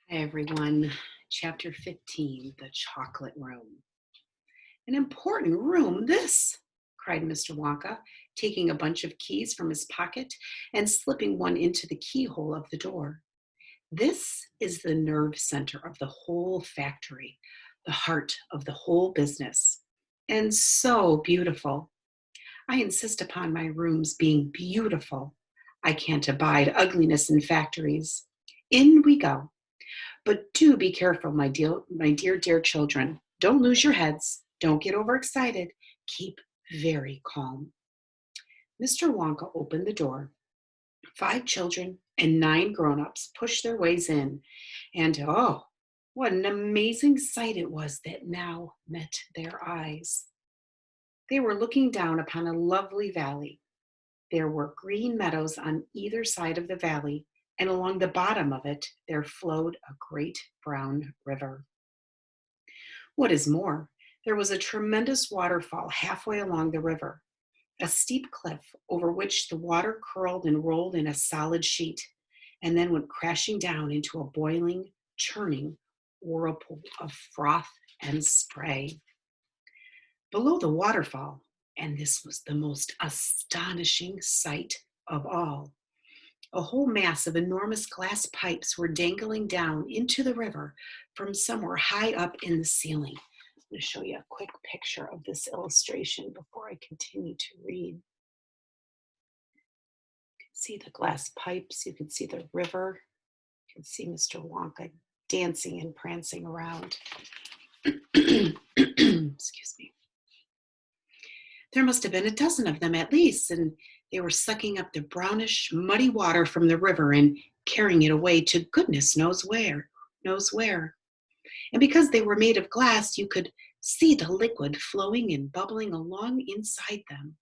Hi, everyone. Chapter 15, The Chocolate Room. An important room, this, cried Mr. Wonka, taking a bunch of keys from his pocket and slipping one into the keyhole of the door. This is the nerve center of the whole factory, the heart of the whole business. And so beautiful. I insist upon my rooms being beautiful. I can't abide ugliness in factories. In we go. But do be careful, my dear children. Don't lose your heads. Don't get overexcited. Keep very calm. Mr. Wonka opened the door. 5 children and 9 grown-ups pushed their ways in, and oh, what an amazing sight it was that now met their eyes. They were looking down upon a lovely valley. There were green meadows on either side of the valley, and along the bottom of it there flowed a great brown river. What is more, there was a tremendous waterfall halfway along the river, a steep cliff over which the water curled and rolled in a solid sheet, and then went crashing down into a boiling, churning whirlpool of froth and spray. Below the waterfall, and this was the most astonishing sight of all, a whole mass of enormous glass pipes were dangling down into the river from somewhere high up in the ceiling. I'm going to show you a quick picture of this illustration before I continue to read. You can see the glass pipes, you can see the river, you can see Mr. Wonka dancing and prancing around. Excuse me. There must have been a dozen of them at least, and they were sucking up the brownish, muddy water from the river and carrying it away to goodness knows where. And because they were made of glass, you could see the liquid flowing and bubbling along inside them.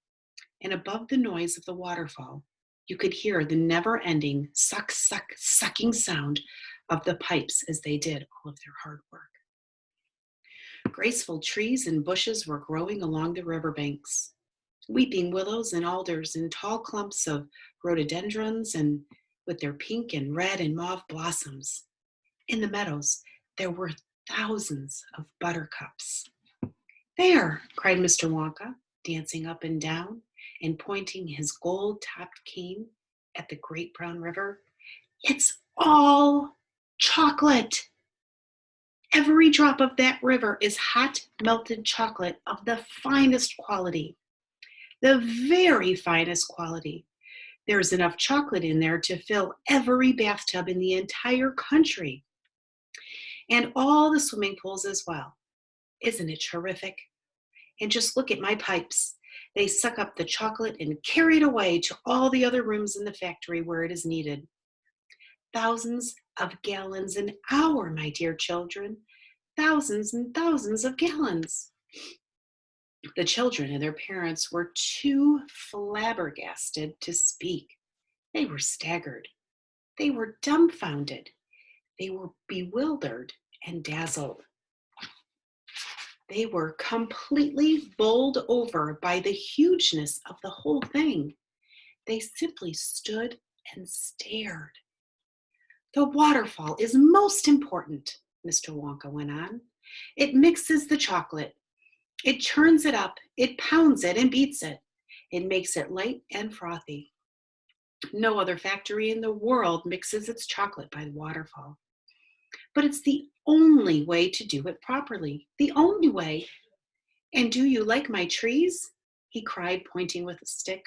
And above the noise of the waterfall, you could hear the never-ending sucking sound of the pipes as they did all of their hard work. Graceful trees and bushes were growing along the riverbanks. Weeping willows and alders and tall clumps of rhododendrons and with their pink and red and mauve blossoms. In the meadows, there were thousands of buttercups. There, cried Mr. Wonka, dancing up and down and pointing his gold-topped cane at the great brown river. It's all chocolate. Every drop of that river is hot, melted chocolate of the finest quality. The very finest quality. There's enough chocolate in there to fill every bathtub in the entire country. And all the swimming pools as well. Isn't it terrific? And just look at my pipes. They suck up the chocolate and carry it away to all the other rooms in the factory where it is needed. Thousands of gallons an hour, my dear children. Thousands and thousands of gallons. The children and their parents were too flabbergasted to speak. They were staggered. They were dumbfounded. They were bewildered and dazzled. They were completely bowled over by the hugeness of the whole thing. They simply stood and stared. The waterfall is most important, Mr. Wonka went on. It mixes the chocolate. It churns it up. It pounds it and beats it. It makes it light and frothy. No other factory in the world mixes its chocolate by the waterfall. But it's the only way to do it properly. The only way. And do you like my trees? He cried, pointing with a stick.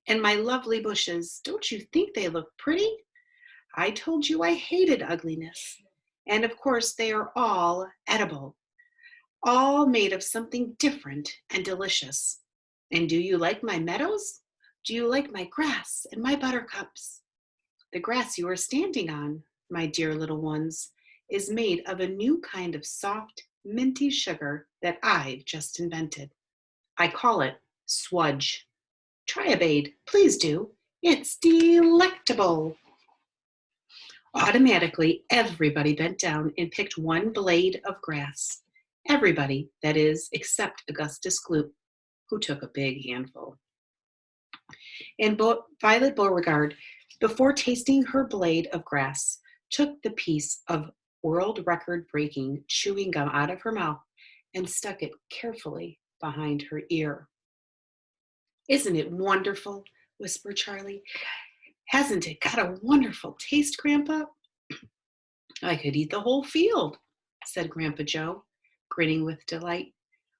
And my lovely bushes, don't you think they look pretty? I told you I hated ugliness. And of course, they are all edible, all made of something different and delicious. And do you like my meadows? Do you like my grass and my buttercups? The grass you are standing on, my dear little ones, is made of a new kind of soft, minty sugar that I've just invented. I call it swudge. Try a bade, please do. It's delectable. Automatically, everybody bent down and picked one blade of grass. Everybody, that is, except Augustus Gloop, who took a big handful. And Violet Beauregard, before tasting her blade of grass, took the piece of world record breaking chewing gum out of her mouth and stuck it carefully behind her ear. "Isn't it wonderful?" whispered Charlie. "Hasn't it got a wonderful taste, Grandpa?" "I could eat the whole field," said Grandpa Joe, grinning with delight.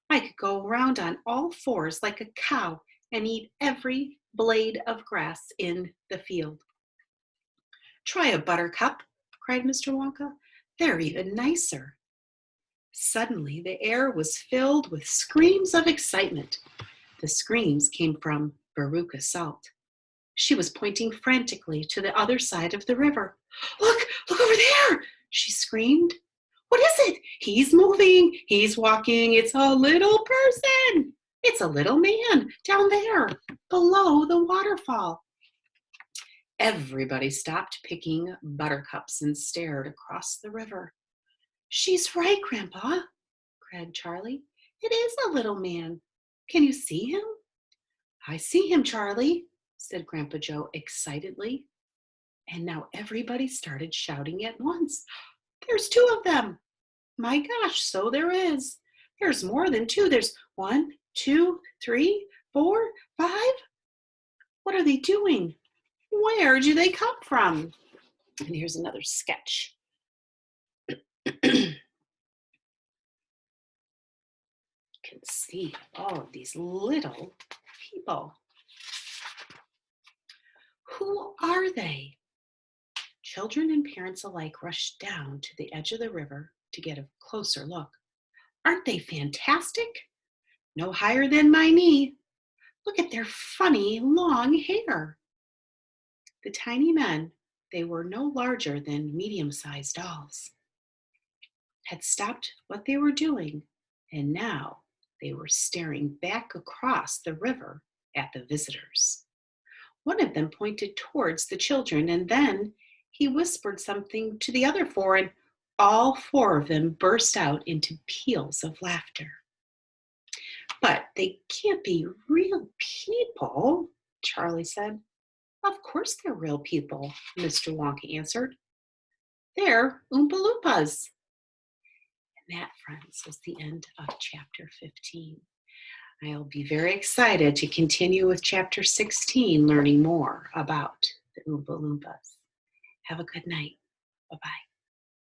"I could go around on all fours like a cow and eat every blade of grass in the field." "Try a buttercup," cried Mr. Wonka. "They're even nicer." Suddenly, the air was filled with screams of excitement. The screams came from Veruca Salt. She was pointing frantically to the other side of the river. Look over there!" she screamed. "What is it? He's moving. He's walking. It's a little person. It's a little man down there below the waterfall." Everybody stopped picking buttercups and stared across the river. "She's right, Grandpa," cried Charlie. "It is a little man. Can you see him?" "I see him, Charlie," said Grandpa Joe excitedly. And now everybody started shouting at once. "There's two of them! My gosh, so there is! There's more than two. There's 1, 2, 3, 4, 5. What are they doing? Where do they come from?" And here's another sketch. You can see all of these little people. Who are they? Children and parents alike rushed down to the edge of the river to get a closer look. Aren't they fantastic? No higher than my knee. Look at their funny long hair. The tiny men, they were no larger than medium-sized dolls, had stopped what they were doing, and now they were staring back across the river at the visitors. One of them pointed towards the children, and then he whispered something to the other four, and all four of them burst out into peals of laughter. "But they can't be real people," Charlie said. "Of course they're real people," Mr. Wonka answered. "They're Oompa Loompas." And that, friends, is the end of chapter 15. I'll be very excited to continue with chapter 16, learning more about the Oompa Loompas. Have a good night. Bye-bye.